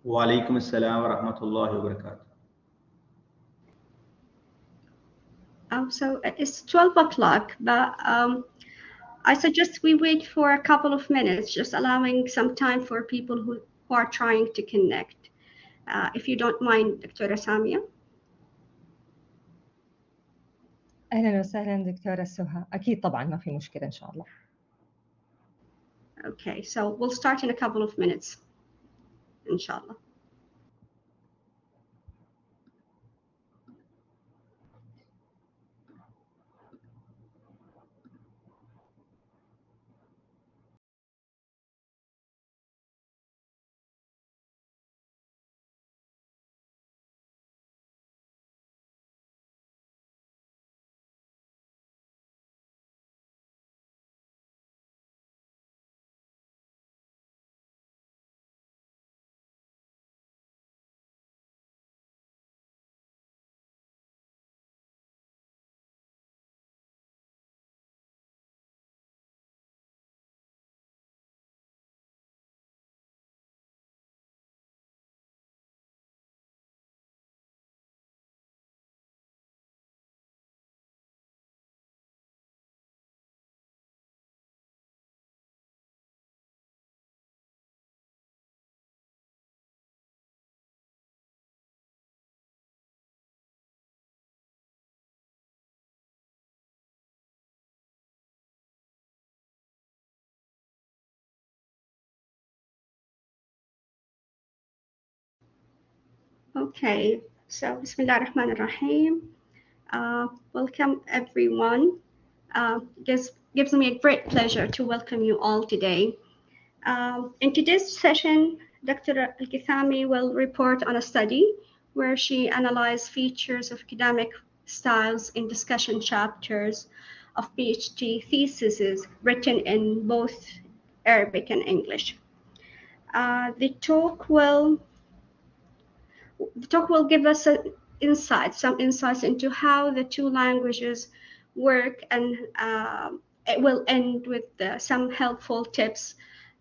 وعليكم السلام ورحمة الله وبركاته. So it's 12 o'clock, but I suggest we wait for a couple of minutes, just allowing some time for people who are trying to connect. If you don't mind, Dr. Samia. أهلا وسهلا دكتورة سهى. أكيد طبعا ما في مشكلة إن شاء الله. Okay, so we'll start in a couple of minutes, inshallah. Okay, so Bismillah ar-Rahman ar-Rahim. Welcome everyone. Gives me a great pleasure to welcome you all today. In today's session, Dr. Alqethami will report on a study where she analyzed features of academic styles in discussion chapters of PhD theses written in both Arabic and English. The talk will give us some insights into how the two languages work, and it will end with some helpful tips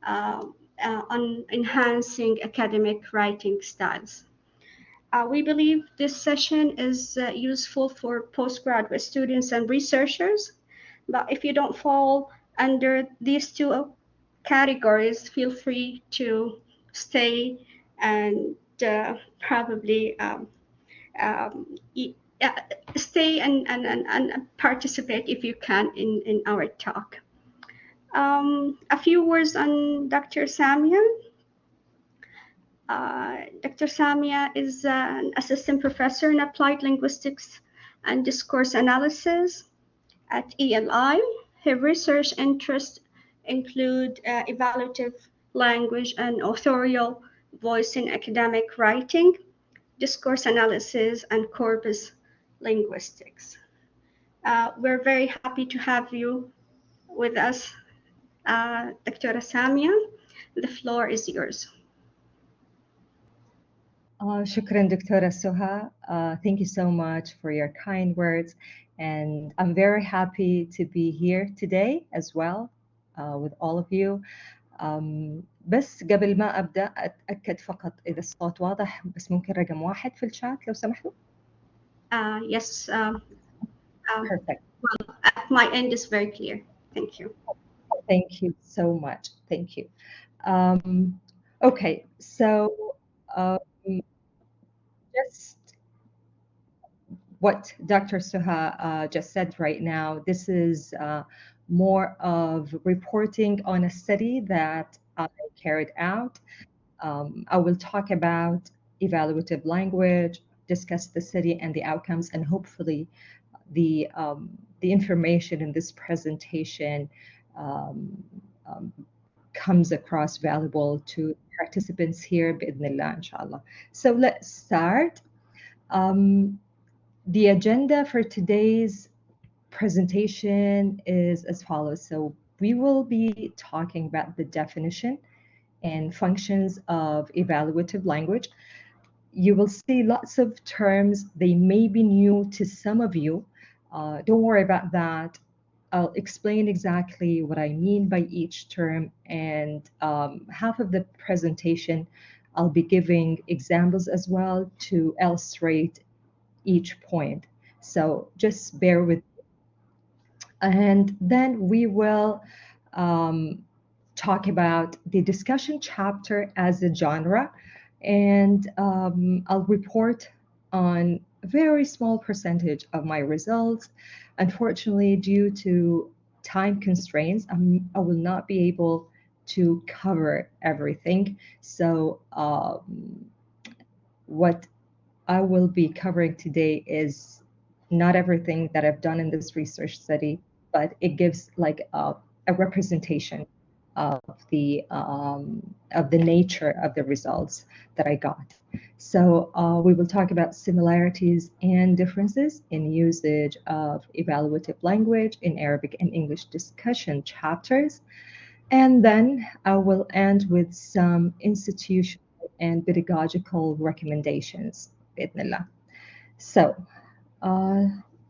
on enhancing academic writing styles. We believe this session is useful for postgraduate students and researchers, but if you don't fall under these two categories, feel free to stay and probably stay and participate if you can in our talk. A few words on Dr. Samia. Dr. Samia is an assistant professor in applied linguistics and discourse analysis at ELI. Her research interests include evaluative language and authorial voice in academic writing, discourse analysis, and corpus linguistics. We're very happy to have you with us, Dr. Samia. The floor is yours. شكرا دكتورة سهى. Thank you so much for your kind words, and I'm very happy to be here today as well with all of you. بس قبل ما أبدأ أتأكد فقط إذا الصوت واضح، بس ممكن رقم 1 في الشات لو سمحتوا. Yes. Perfect. Well, at my end is very clear. Thank you. Thank you so much. Thank you. Okay, so just what Dr. Suha just said right now, this is more of reporting on a study that I carried out. I will talk about evaluative language, discuss the study and the outcomes, and hopefully the information in this presentation comes across valuable to participants here بإذن inshallah. So let's start. The agenda for today's presentation is as follows. So we will be talking about the definition and functions of evaluative language. You will see lots of terms. They may be new to some of you. Don't worry about that. I'll explain exactly what I mean by each term, and half of the presentation I'll be giving examples as well to illustrate each point. So just bear with me. And then we will talk about the discussion chapter as a genre, and I'll report on a very small percentage of my results. Unfortunately, due to time constraints, I will not be able to cover everything. So what I will be covering today is not everything that I've done in this research study, but it gives like a representation of the nature of the results that I got. So we will talk about similarities and differences in usage of evaluative language in Arabic and English discussion chapters. And then I will end with some institutional and pedagogical recommendations. بإذن So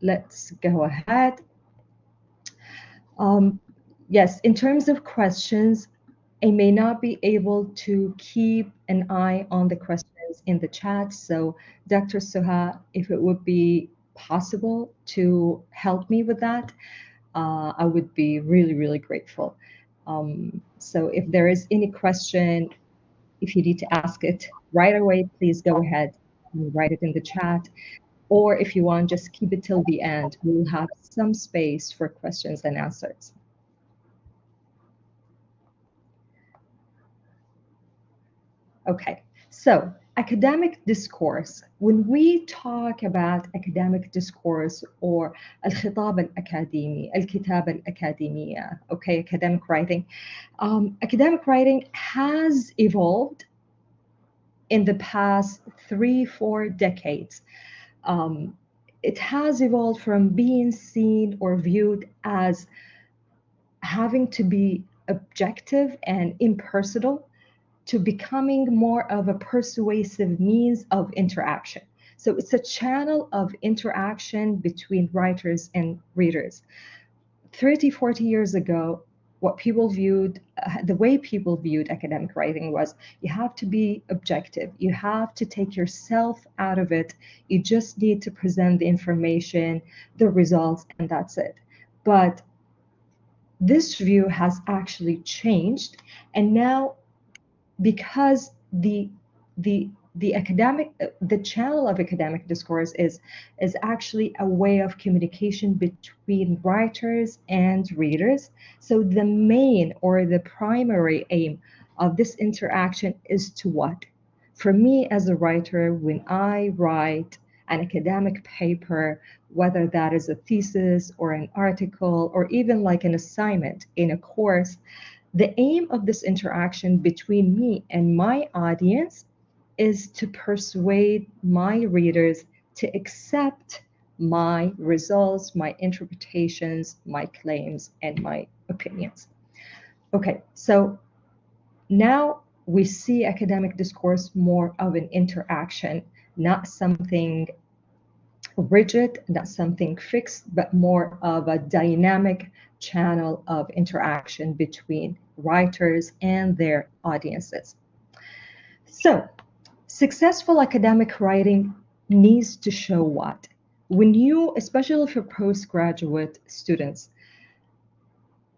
let's go ahead. Yes, in terms of questions, I may not be able to keep an eye on the questions in the chat. So Dr. Suha, if it would be possible to help me with that, I would be really, really grateful. So if there is any question, if you need to ask it right away, please go ahead and write it in the chat. Or if you want, just keep it till the end. We'll have some space for questions and answers. Okay, so academic discourse. When we talk about academic discourse or الخطاب الأكاديمي, الكتابة الأكاديمية, okay, academic writing. Academic writing has evolved in the past 3-4 decades. It has evolved from being seen or viewed as having to be objective and impersonal to becoming more of a persuasive means of interaction. So it's a channel of interaction between writers and readers. 30, 40 years ago, what people viewed, the way people viewed academic writing was you have to be objective. You have to take yourself out of it. You just need to present the information, the results, and that's it. But this view has actually changed, and now because the channel of academic discourse is actually a way of communication between writers and readers. So the main or the primary aim of this interaction is to what? For me as a writer, when I write an academic paper, whether that is a thesis or an article or even like an assignment in a course, the aim of this interaction between me and my audience is to persuade my readers to accept my results, my interpretations, my claims, and my opinions. Okay, so now we see academic discourse more of an interaction, not something rigid, not something fixed, but more of a dynamic channel of interaction between writers and their audiences. So, successful academic writing needs to show what? When you, especially for postgraduate students,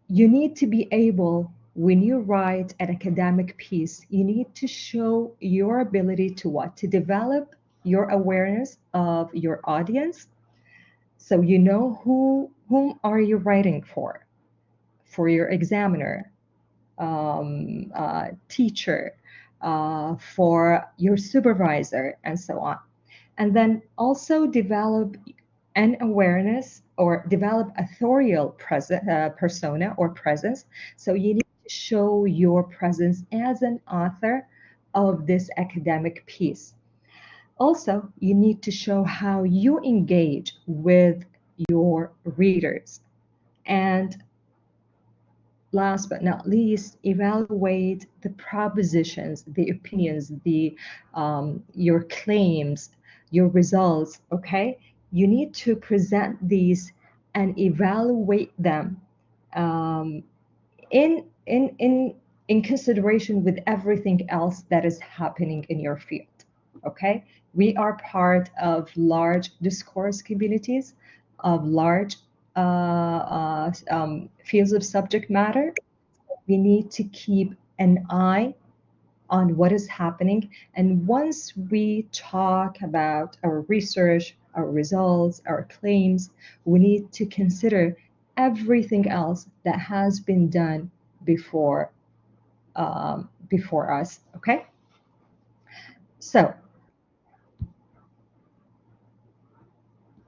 you need to be able, when you write an academic piece, you need to show your ability to what? To develop your awareness of your audience. So you know whom are you writing for your examiner, teacher, for your supervisor, and so on. And then also develop an awareness or develop authorial persona or presence. So you need to show your presence as an author of this academic piece. Also, you need to show how you engage with your readers. And last but not least, evaluate the propositions, the opinions, your claims, your results, okay? You need to present these and evaluate them in in consideration with everything else that is happening in your field. Okay, we are part of large discourse communities, of large fields of subject matter. We need to keep an eye on what is happening. And once we talk about our research, our results, our claims, we need to consider everything else that has been done before us. Okay, so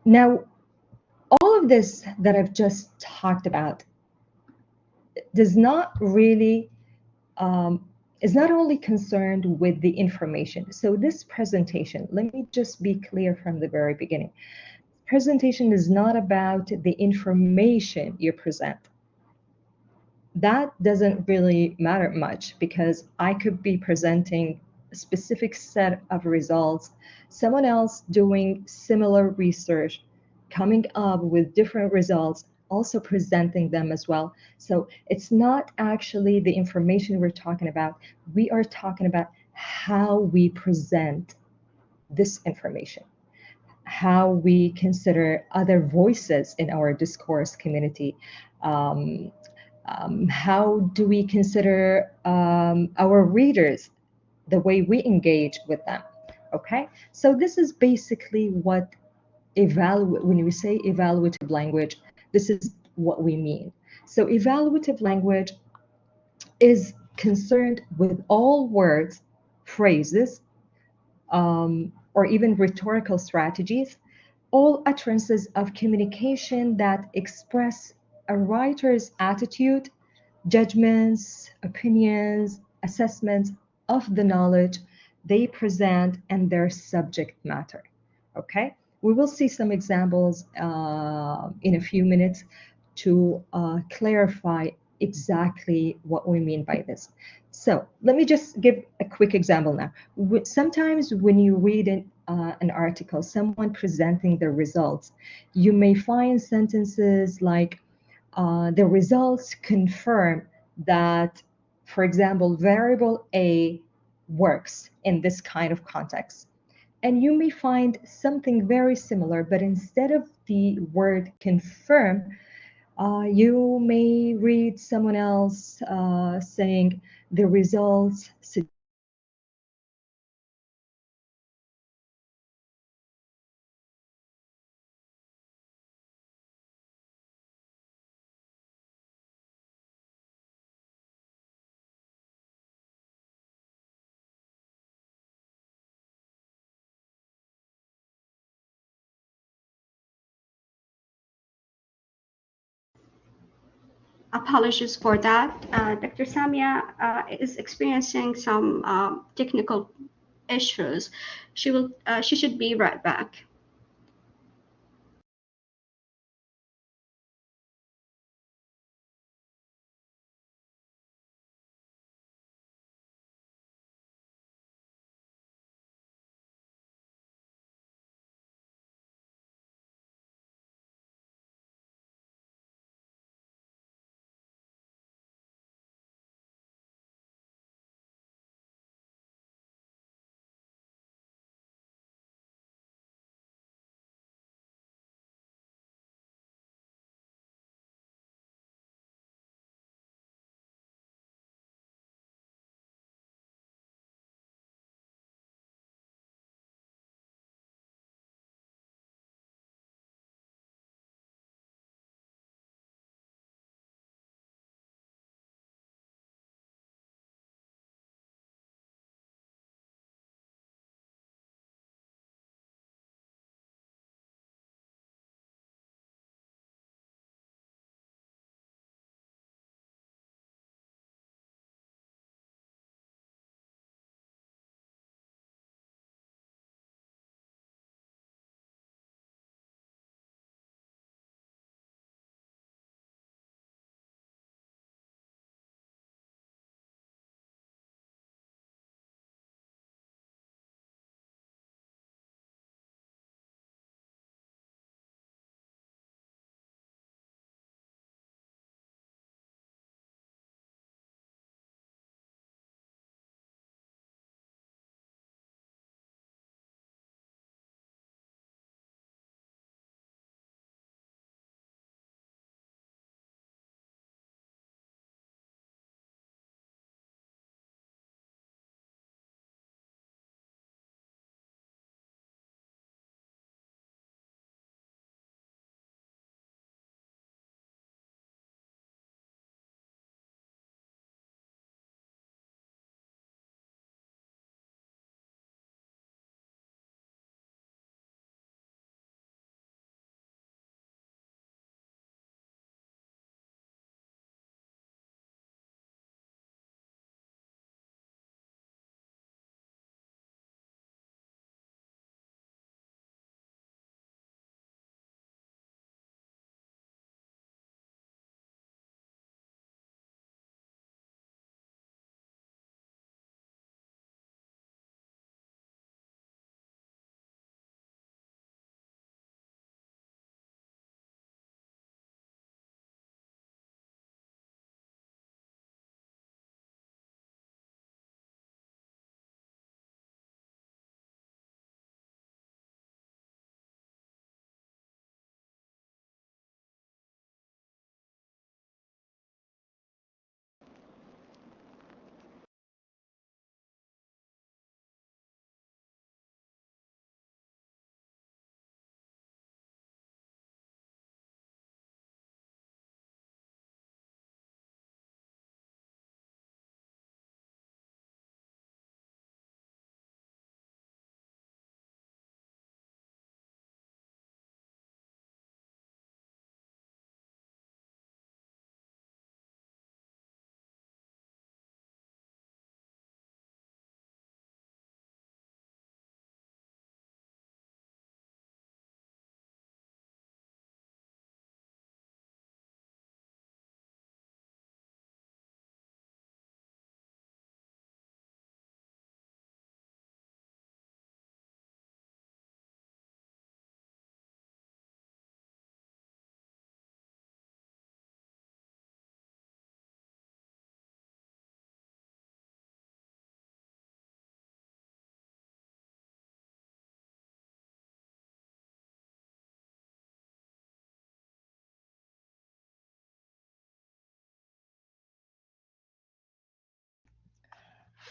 now all of this that I've just talked about does not really is not only concerned with the information. So this presentation, let me just be clear from the very beginning. Presentation is not about the information you present. That doesn't really matter much because I could be presenting a specific set of results, someone else doing similar research, coming up with different results, also presenting them as well. So it's not actually the information we're talking about. We are talking about how we present this information, how we consider other voices in our discourse community. Um, how do we consider our readers, the way we engage with them? Okay, so this is basically what when we say evaluative language, this is what we mean. So evaluative language is concerned with all words, phrases, or even rhetorical strategies, all utterances of communication that express a writer's attitude, judgments, opinions, assessments of the knowledge they present and their subject matter. Okay, we will see some examples in a few minutes to clarify exactly what we mean by this. So let me just give a quick example now. Sometimes when you read an article, someone presenting the results, you may find sentences like, the results confirm that, for example, variable A works in this kind of context. And you may find something very similar, but instead of the word confirm, you may read someone else saying the results Apologies for that. Dr. Samia is experiencing some technical issues. She should be right back.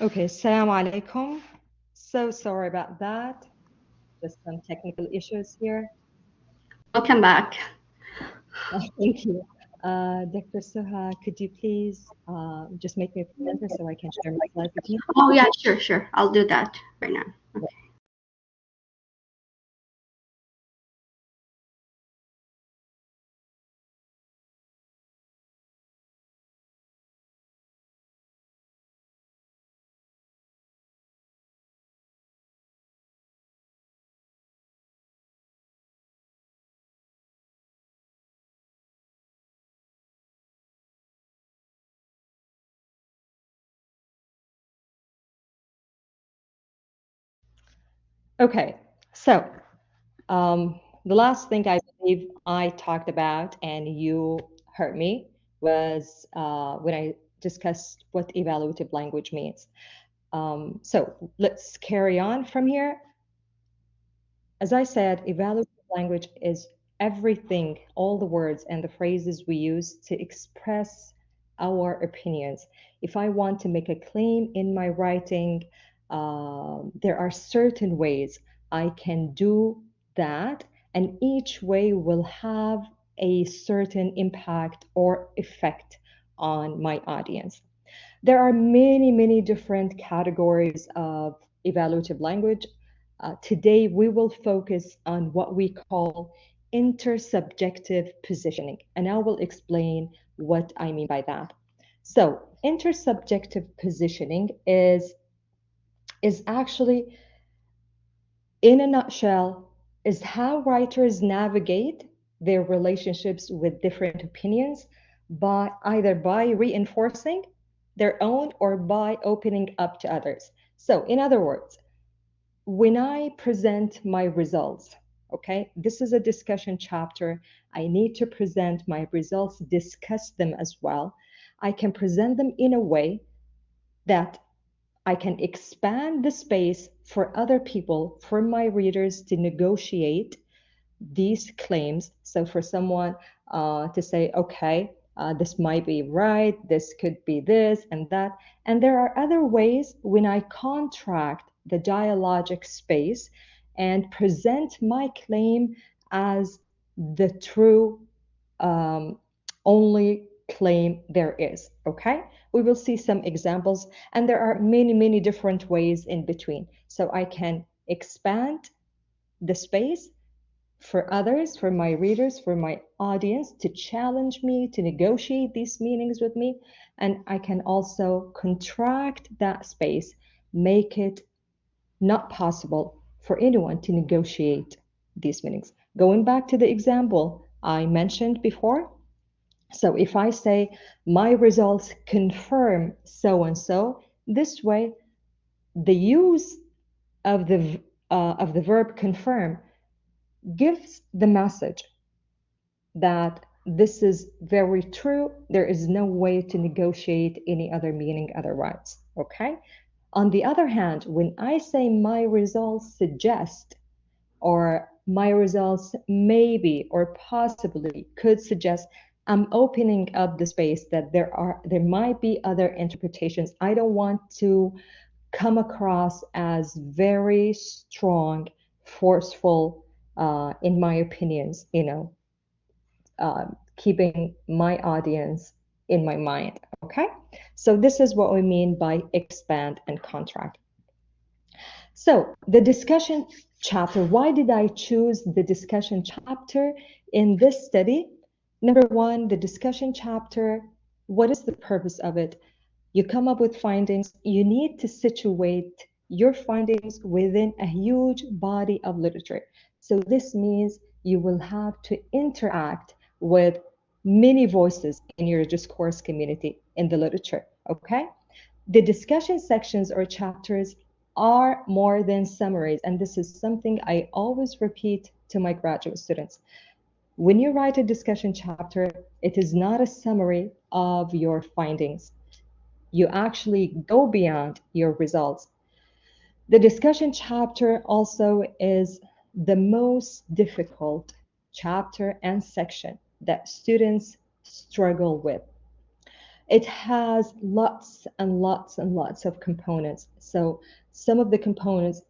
Okay, Assalamu alaikum. So sorry about that. Just some technical issues here. Welcome back. Thank you. Dr. Suha, could you please just make me a presenter so I can share my slide with you? Oh, yeah, sure. I'll do that right now. Okay. Okay, so the last thing I believe I talked about and you heard me was when I discussed what evaluative language means. So let's carry on from here. As I said, evaluative language is everything, all the words and the phrases we use to express our opinions. If I want to make a claim in my writing, there are certain ways I can do that, and each way will have a certain impact or effect on my audience. There are many different categories of evaluative language. Today, we will focus on what we call intersubjective positioning, and I will explain what I mean by that. So, intersubjective positioning is actually, in a nutshell, is how writers navigate their relationships with different opinions by either by reinforcing their own or by opening up to others. So, in other words, when I present my results, okay, this is a discussion chapter. I need to present my results, discuss them as well. I can present them in a way that I can expand the space for other people, for my readers to negotiate these claims. So for someone to say, okay, this might be right, this could be this and that. And there are other ways when I contract the dialogic space and present my claim as the true only claim there is. Okay, we will see some examples, and there are many different ways in between. So I can expand the space for others, for my readers, for my audience to challenge me, to negotiate these meanings with me. And I can also contract that space, make it not possible for anyone to negotiate these meanings. Going back to the example I mentioned before, so if I say my results confirm so and so, this way the use of the verb confirm gives the message that this is very true. There is no way to negotiate any other meaning otherwise. Okay? On the other hand, when I say my results suggest, or my results maybe or possibly could suggest, I'm opening up the space that there might be other interpretations. I don't want to come across as very strong, forceful in my opinions, keeping my audience in my mind. Okay, so this is what we mean by expand and contract. So the discussion chapter, why did I choose the discussion chapter in this study? Number one, the discussion chapter, what is the purpose of it? You come up with findings, you need to situate your findings within a huge body of literature. So this means you will have to interact with many voices in your discourse community in the literature, okay? The discussion sections or chapters are more than summaries, and this is something I always repeat to my graduate students. When you write a discussion chapter, it is not a summary of your findings. You actually go beyond your results. The discussion chapter also is the most difficult chapter and section that students struggle with. It has lots and lots and lots of components. So some of the components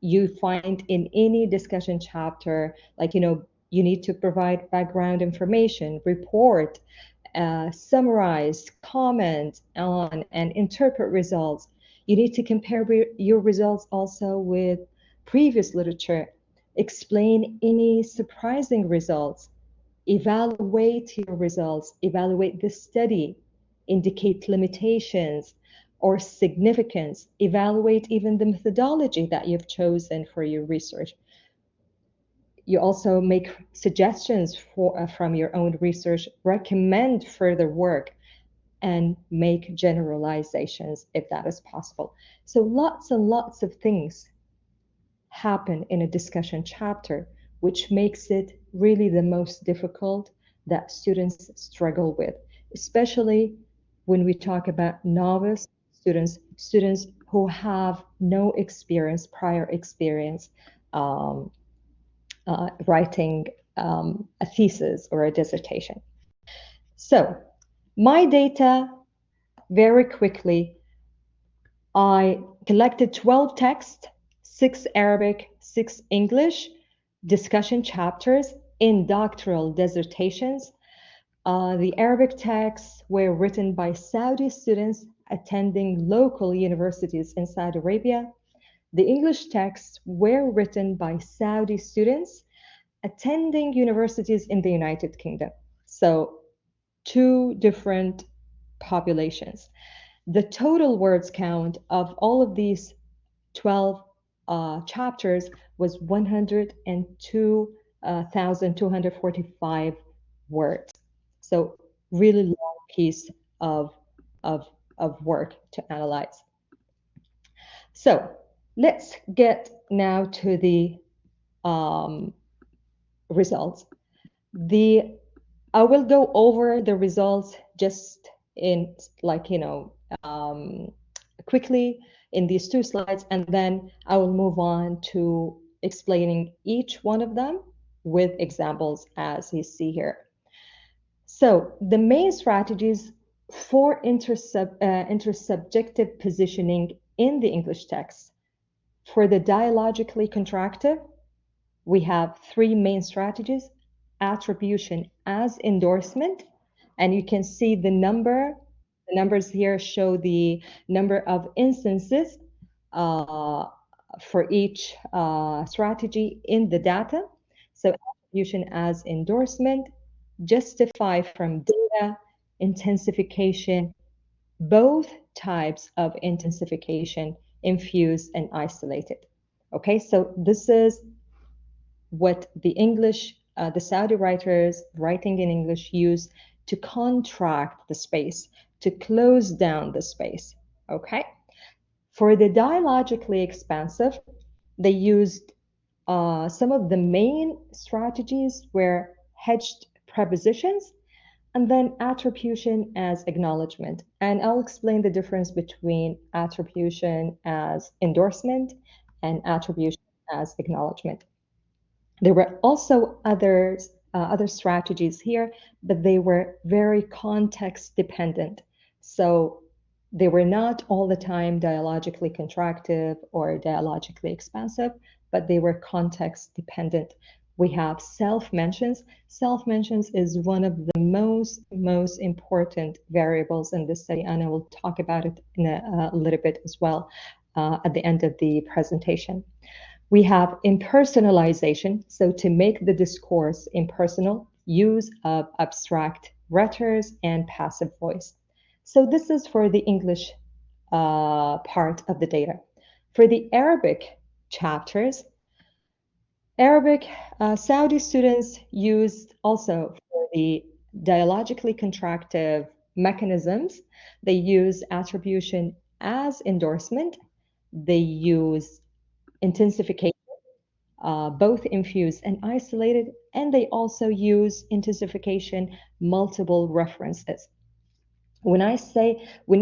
you find in any discussion chapter, like, you need to provide background information, report, summarize, comment on, and interpret results. You need to compare your results also with previous literature, explain any surprising results, evaluate your results, evaluate the study, indicate limitations or significance, evaluate even the methodology that you've chosen for your research. You also make suggestions from your own research, recommend further work, and make generalizations if that is possible. So lots and lots of things happen in a discussion chapter, which makes it really the most difficult that students struggle with, especially when we talk about novice students who have no experience, prior experience writing a thesis or a dissertation. So my data, very quickly, I collected 12 texts, 6 Arabic, 6 English discussion chapters in doctoral dissertations. The Arabic texts were written by Saudi students attending local universities in Saudi Arabia. The English texts were written by Saudi students attending universities in the United Kingdom. So 2 different populations. The total words count of all of these 12 chapters was 102,245 words. So really long piece of, of, of work to analyze. So let's get now to the results. I will go over the results just in quickly in these 2 slides, and then I will move on to explaining each one of them with examples as you see here. So the main strategies for intersubjective positioning in the English text. For the dialogically contractive, we have 3 main strategies: attribution as endorsement, and you can see the numbers here show the number of instances for each strategy in the data. So attribution as endorsement, justify from data, intensification, both types of intensification, infused and isolated. Okay, so this is what the Saudi writers writing in English use to contract the space, to close down the space, okay? For the dialogically expansive, they used some of the main strategies were hedged prepositions and then attribution as acknowledgement. And I'll explain the difference between attribution as endorsement and attribution as acknowledgement. There were also other strategies here, but they were very context dependent. So they were not all the time dialogically contractive or dialogically expansive, but they were context dependent. We have self-mentions. Self-mentions is one of the most important variables in this study, and I will talk about it in a little bit as well at the end of the presentation. We have impersonalization, so to make the discourse impersonal, use of abstract rhetors and passive voice. So this is for the English part of the data. For the Arabic chapters, Saudi students used also for the dialogically contractive mechanisms, they use attribution as endorsement, they use intensification, both infused and isolated, and they also use intensification multiple references. When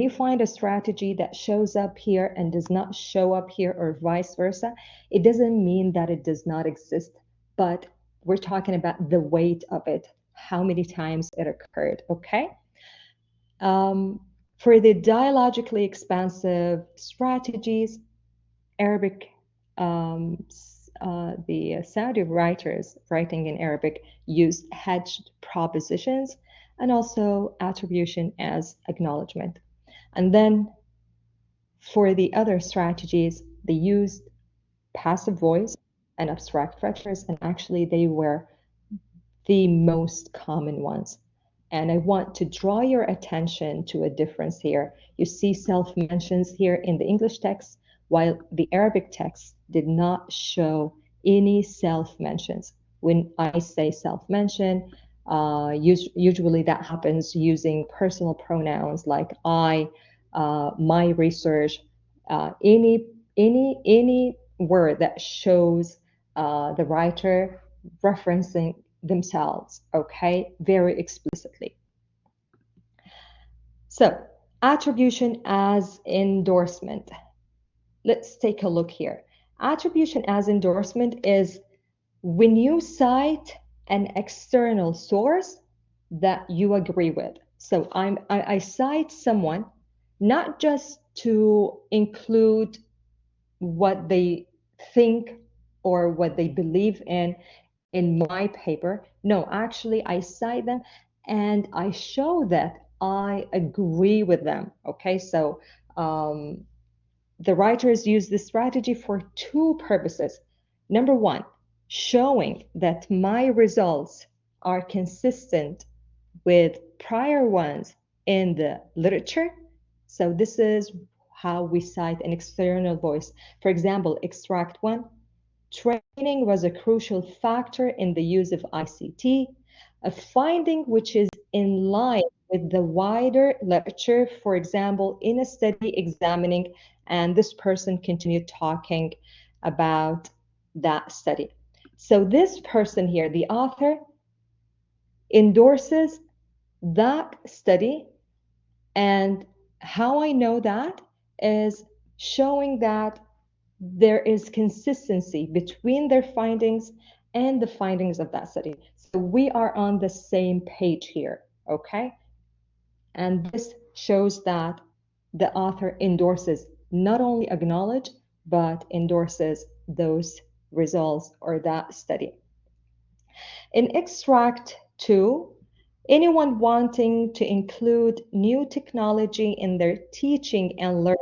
you find a strategy that shows up here and does not show up here or vice versa, it doesn't mean that it does not exist, but we're talking about the weight of it, how many times it occurred, okay? For the dialogically expansive strategies, Arabic, the Saudi writers writing in Arabic used hedged propositions and also attribution as acknowledgement. And then for the other strategies, they used passive voice and abstract features, and actually they were the most common ones. And I want to draw your attention to a difference here. You see self-mentions here in the English text, while the Arabic text did not show any self-mentions. When I say self-mention, usually that happens using personal pronouns like I, my research, any word that shows the writer referencing themselves, okay, very explicitly. So, attribution as endorsement. Let's take a look here. Attribution as endorsement is when you cite an external source that you agree with. So I cite someone not just to include what they think or what they believe in my paper. No, actually, I cite them and I show that I agree with them. Okay, so the writers use this strategy for two purposes. Number one, showing that my results are consistent with prior ones in the literature. So this is how we cite an external voice. For example, extract one, training was a crucial factor in the use of ICT, a finding which is in line with the wider literature, for example, in a study examining, and this person continued talking about that study. So this person here, the author, endorses that study, and how I know that is showing that there is consistency between their findings and the findings of that study. So we are on the same page here, okay? And this shows that the author endorses, not only acknowledge, but endorses those results or that study. In extract 2, anyone wanting to include new technology in their teaching and learning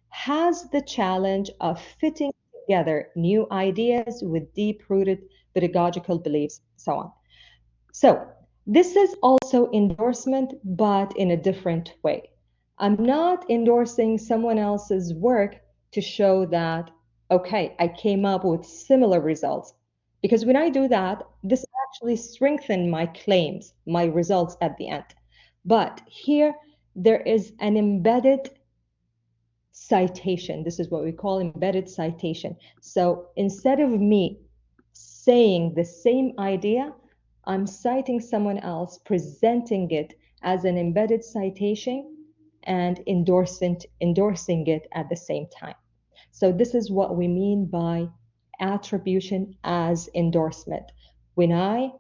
has the challenge of fitting together new ideas with deep-rooted pedagogical beliefs, so on. So this is also endorsement, but in a different way. I'm not endorsing someone else's work to show that, okay, I came up with similar results. Because when I do that, this actually strengthens my claims, my results at the end. But here, there is an embedded citation. This is what we call embedded citation. So instead of me saying the same idea, I'm citing someone else, presenting it as an embedded citation and endorsing it at the same time. So this is what we mean by attribution as endorsement. When I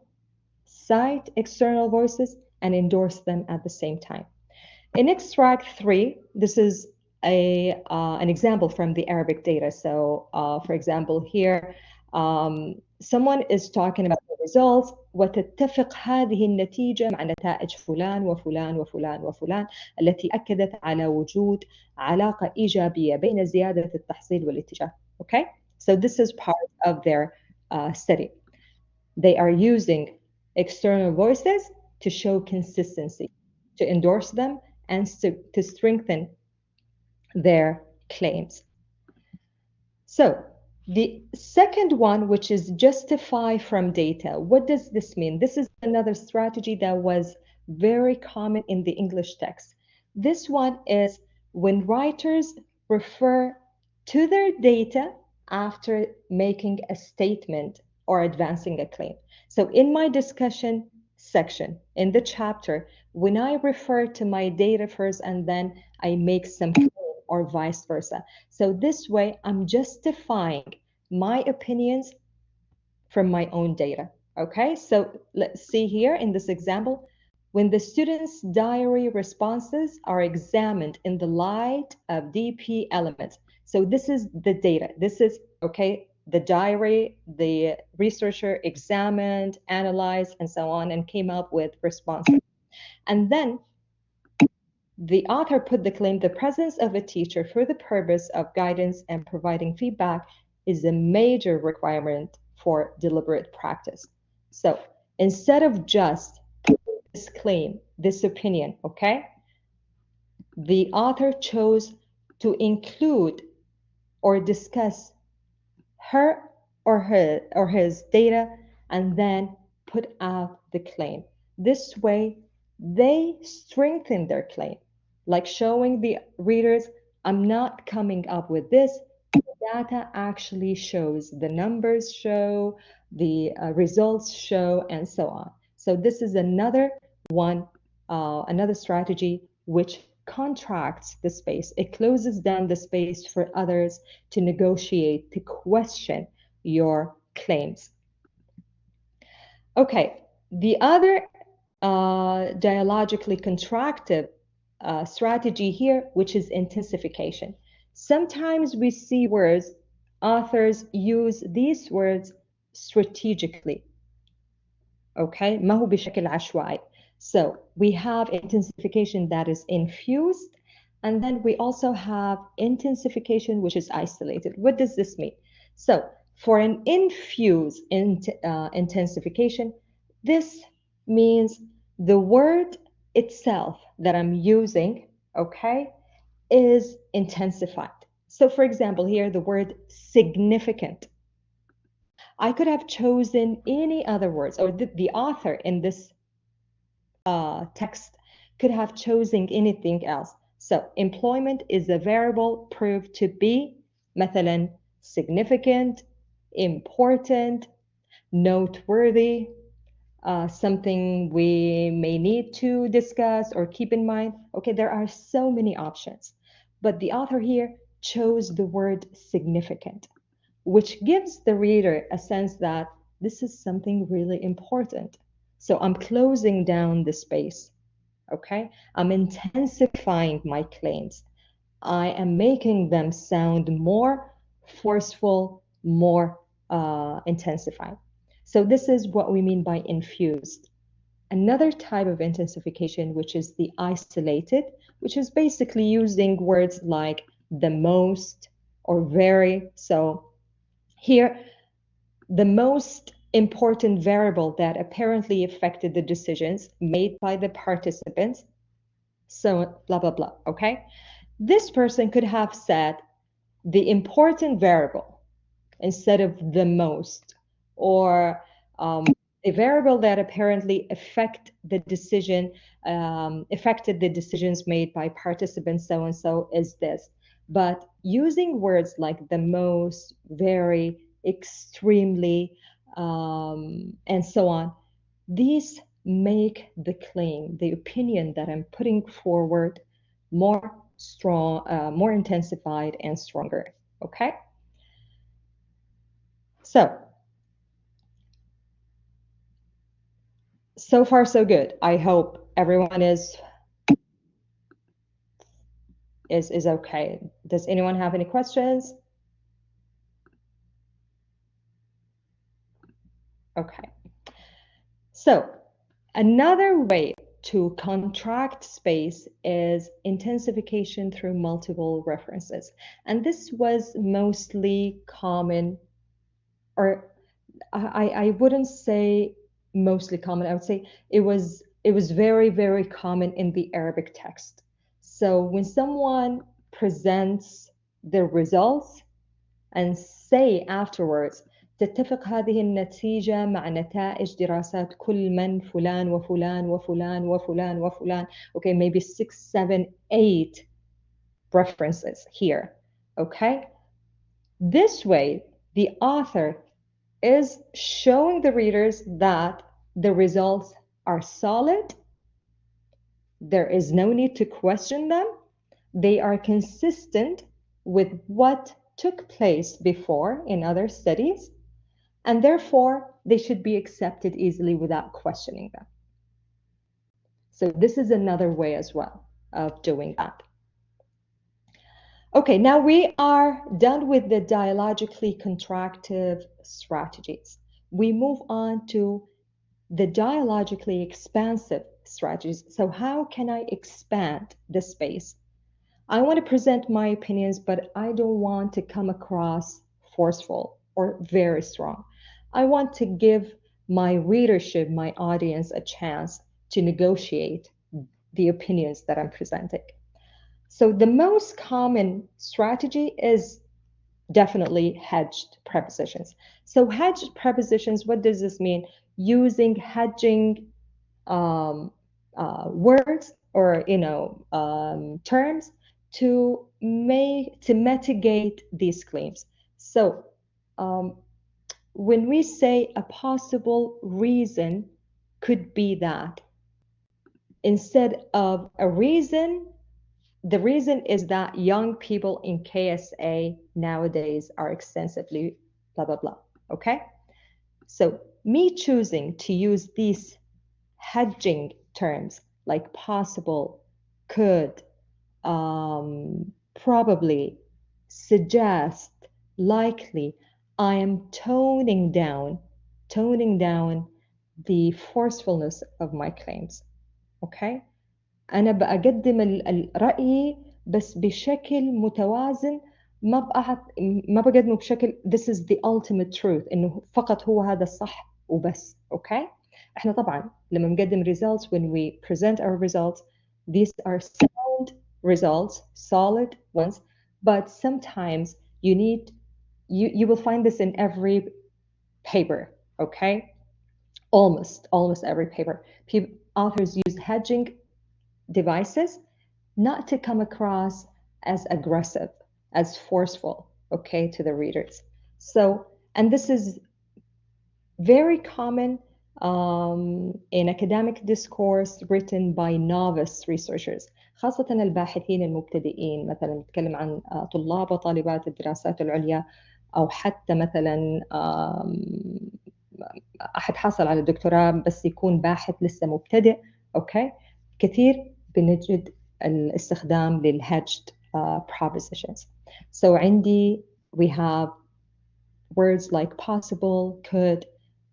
cite external voices and endorse them at the same time. In extract 3, this is an example from the Arabic data. So, for example, here, someone is talking about the results. وتتفق هذه النتيجة مع نتائج فلان وفلان وفلان وفلان التي أكدت على وجود علاقة إيجابية بين زيادة التحصيل والاتجاه. Okay, so this is part of their study. They are using external voices to show consistency, to endorse them, and to strengthen their claims. So the second one, which is justify from data. What does this mean? This is another strategy that was very common in the English text. This one is when writers refer to their data after making a statement or advancing a claim. So in my discussion section, in the chapter, when I refer to my data first and then I make some claim or vice versa. So this way, I'm justifying my opinions from my own data. Okay, so let's see here in this example. when the students' diary responses are examined in the light of DP elements. So this is the data. This is, okay, the diary, the researcher examined, analyzed, and so on, and came up with responses. And then the author put the claim, the presence of a teacher for the purpose of guidance and providing feedback is a major requirement for deliberate practice. So instead of just this claim, this opinion, okay, the author chose to include or discuss her or his data and then put out the claim. This way, they strengthen their claim, like showing the readers, I'm not coming up with this. The data actually shows, the numbers show, the results show, and so on. So this is another one, another strategy which contracts the space. It closes down the space for others to negotiate, to question your claims. Okay, the other dialogically contractive strategy here, which is intensification. Sometimes we see words, authors use these words strategically. Okay, ما هو بشكل عشوائي. So we have intensification that is infused, and then we also have intensification which is isolated. What does this mean? So for an infused intensification, this means the word itself that I'm using, okay, is intensified. So for example, here the word significant. I could have chosen any other words, or the author in this text could have chosen anything else. So employment is a variable proved to be مثلا significant, important, noteworthy, something we may need to discuss or keep in mind. Okay, there are so many options, but the author here chose the word significant, which gives the reader a sense that this is something really important. So I'm closing down the space, okay? I'm intensifying my claims. I am making them sound more forceful, more intensified. So this is what we mean by infused. Another type of intensification, which is the isolated, which is basically using words like the most or very. So here, the most important variable that apparently affected the decisions made by the participants, so blah, blah, blah, okay? This person could have said the important variable instead of the most, or a variable that apparently affected the decisions made by participants, so and so is this. But using words like the most, very, extremely, and so on, these make the claim, the opinion that I'm putting forward more strong, more intensified and stronger, okay? So far so good. I hope everyone is okay. Does anyone have any questions? Okay. So another way to contract space is intensification through multiple references. And this was mostly common, or I wouldn't say mostly common. I would say it was very, very common in the Arabic text. So when someone presents the results and say afterwards, تتفق هذه النتيجة مع نتائج دراسات كل من فلان وفلان وفلان وفلان وفلان. Okay, maybe 6, 7, 8 references here. Okay, this way the author is showing the readers that the results are solid. There is no need to question them. They are consistent with what took place before in other studies, and therefore they should be accepted easily without questioning them. So this is another way as well of doing that. Okay, now we are done with the dialogically contractive strategies. We move on to the dialogically expansive strategies. So how can I expand the space? I want to present my opinions, but I don't want to come across forceful or very strong. I want to give my readership, my audience, a chance to negotiate the opinions that I'm presenting. So the most common strategy is definitely hedged prepositions. So hedged prepositions, what does this mean? Using hedging words or terms to mitigate these claims. So when we say a possible reason could be that, instead of a reason, the reason is that young people in KSA nowadays are extensively blah, blah, blah. Okay? So me choosing to use these hedging terms like possible, could, probably, suggest, likely, I am toning down the forcefulness of my claims. Okay? أنا بقدم رأيي بس بشكل متوازن، ما بقدمه بشكل this is the ultimate truth إنه فقط هو هذا الصح وبس. Okay? إحنا طبعا لما نقدم results, when we present our results, these are sound results, solid ones, but sometimes you will find this in every paper. Okay? Almost every paper. Authors use hedging devices not to come across as aggressive, as forceful, okay, to the readers. So, and this is very common in academic discourse written by novice researchers، خاصة الباحثين المبتدئين، مثلا نتكلم عن طلاب وطالبات الدراسات العليا، أو حتى مثلا أحد حاصل على الدكتوراه بس يكون باحث لسه مبتدئ. أوكي، كثير بنجد الاستخدام للhedged prepositions. So عندي we have words like possible, could.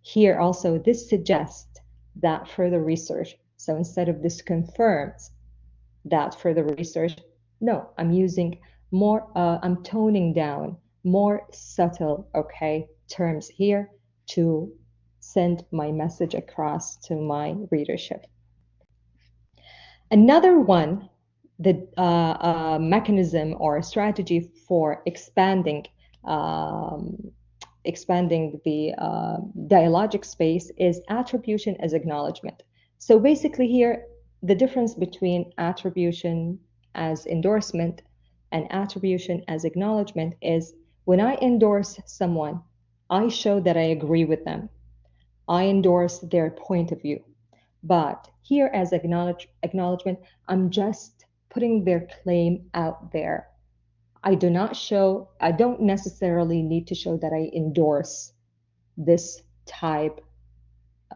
Here also this suggests that further research. So instead of this confirms that further research, no, I'm using more, I'm toning down more subtle, okay, terms here to send my message across to my readership. Another one, the mechanism or strategy for expanding the dialogic space is attribution as acknowledgement. So basically here, the difference between attribution as endorsement and attribution as acknowledgement is when I endorse someone, I show that I agree with them. I endorse their point of view. But here as acknowledgement, I'm just putting their claim out there. I don't necessarily need to show that I endorse this type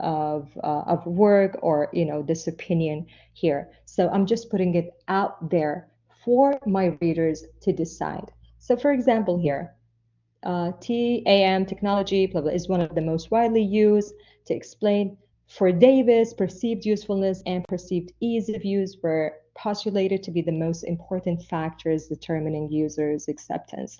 of work or this opinion here. So I'm just putting it out there for my readers to decide. So for example here, TAM, technology, blah, blah, is one of the most widely used to explain. For Davis, perceived usefulness and perceived ease of use were postulated to be the most important factors determining users' acceptance.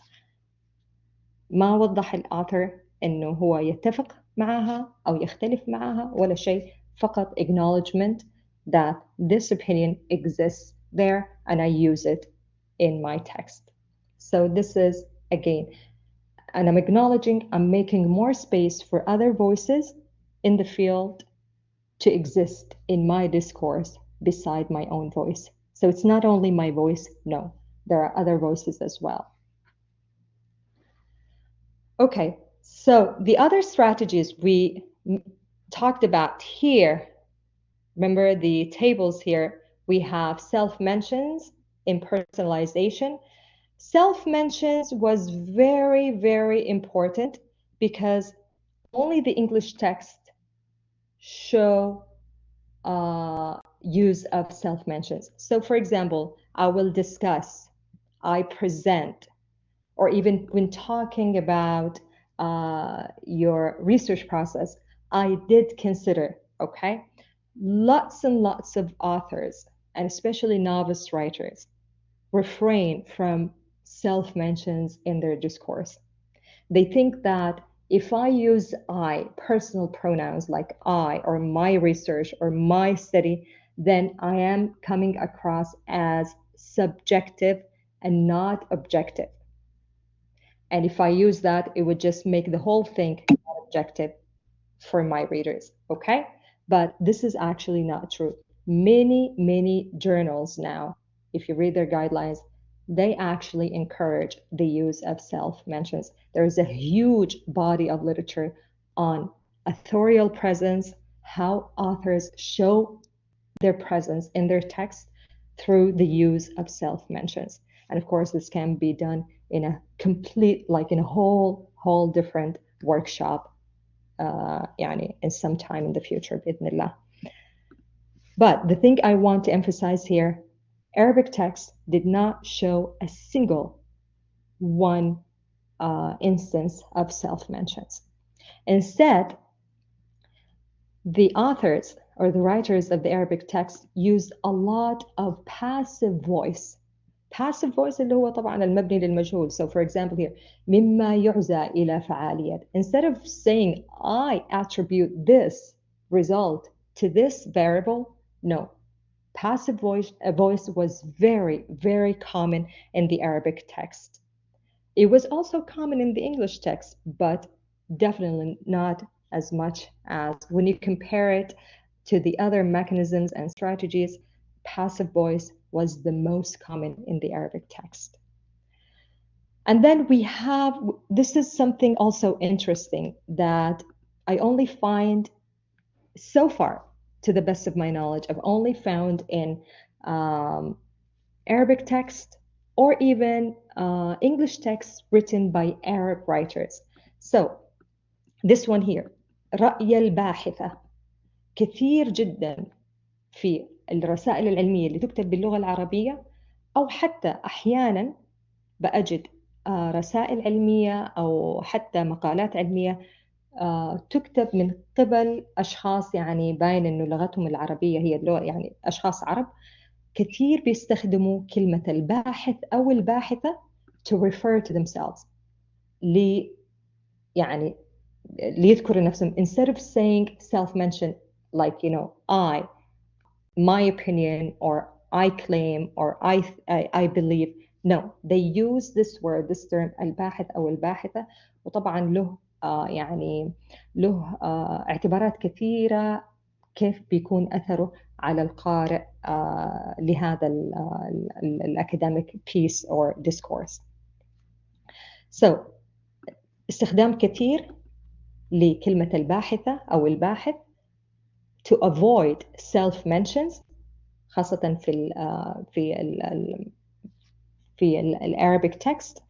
ما وضح الauthor إنه هو يتفق معها أو يختلف معها ولا شيء، فقط acknowledgement that this opinion exists there and I use it in my text. So this is, again, and I'm acknowledging I'm making more space for other voices in the field to exist in my discourse beside my own voice. So it's not only my voice, no, there are other voices as well. Okay, so the other strategies we talked about here, remember the tables here, we have self-mentions, impersonalization. Self-mentions was very, very important because only the English text show use of self-mentions. So for example, I will discuss, I present, or even when talking about your research process, I did consider, okay? Lots and lots of authors, and especially novice writers, refrain from self-mentions in their discourse. They think that if I use I, personal pronouns like I or my research or my study, then I am coming across as subjective and not objective. And if I use that, it would just make the whole thing not objective for my readers, okay? But this is actually not true. Many journals now, if you read their guidelines, they actually encourage the use of self-mentions. There is a huge body of literature on authorial presence, how authors show their presence in their text through the use of self-mentions. And of course, this can be done in a complete, like in a whole different workshop يعني in some time in the future بإذن الله. But the thing I want to emphasize here, Arabic text did not show a single one instance of self-mentions. Instead, the authors or the writers of the Arabic text used a lot of passive voice. Passive voice اللي هو طبعا المبني للمجهول. So for example here, مما يعزى إلى فعالية. Instead of saying I attribute this result to this variable, no. Passive voice was very common in the Arabic text. It was also common in the English text, but definitely not as much as when you compare it to the other mechanisms and strategies. Passive voice was the most common in the Arabic text. And then we have, this is something also interesting that I only find so far, to the best of my knowledge, I've only found in Arabic text or even English texts written by Arab writers. So this one here, رأي الباحثة كثير جدا في الرسائل العلمية اللي تكتب باللغة العربية، أو حتى أحيانا بأجد رسائل علمية أو حتى مقالات علمية تكتب من قبل أشخاص يعني باين إنه لغتهم العربية هي اللغة، يعني أشخاص عرب كثير بيستخدموا كلمة الباحث أو الباحثة to refer to themselves يعني ليذكروا نفسهم instead of saying self-mention like I, my opinion, or I claim, or I believe. No, they use this word, this term الباحث أو الباحثة، وطبعا له يعني له اعتبارات كثيرة كيف بيكون أثره على القارئ لهذا الacademic piece or discourse. So استخدام كثير لكلمة الباحثة أو الباحث to avoid self-mentions، خاصة في الArabic text.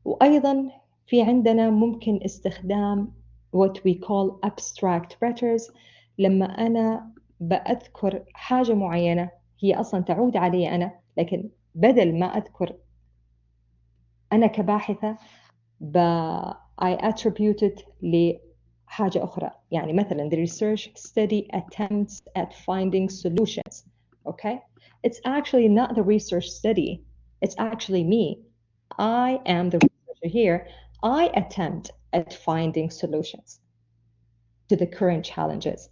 وأيضا في عندنا ممكن استخدام what we call abstract rhetoric، لما أنا بأذكر حاجة معينة هي أصلا تعود علي أنا، لكن بدل ما أذكر أنا كباحثة I attribute it لحاجة أخرى. يعني مثلا the research study attempts at finding solutions. Okay, it's actually not the research study, it's actually me. I am the researcher here. I attempt at finding solutions to the current challenges.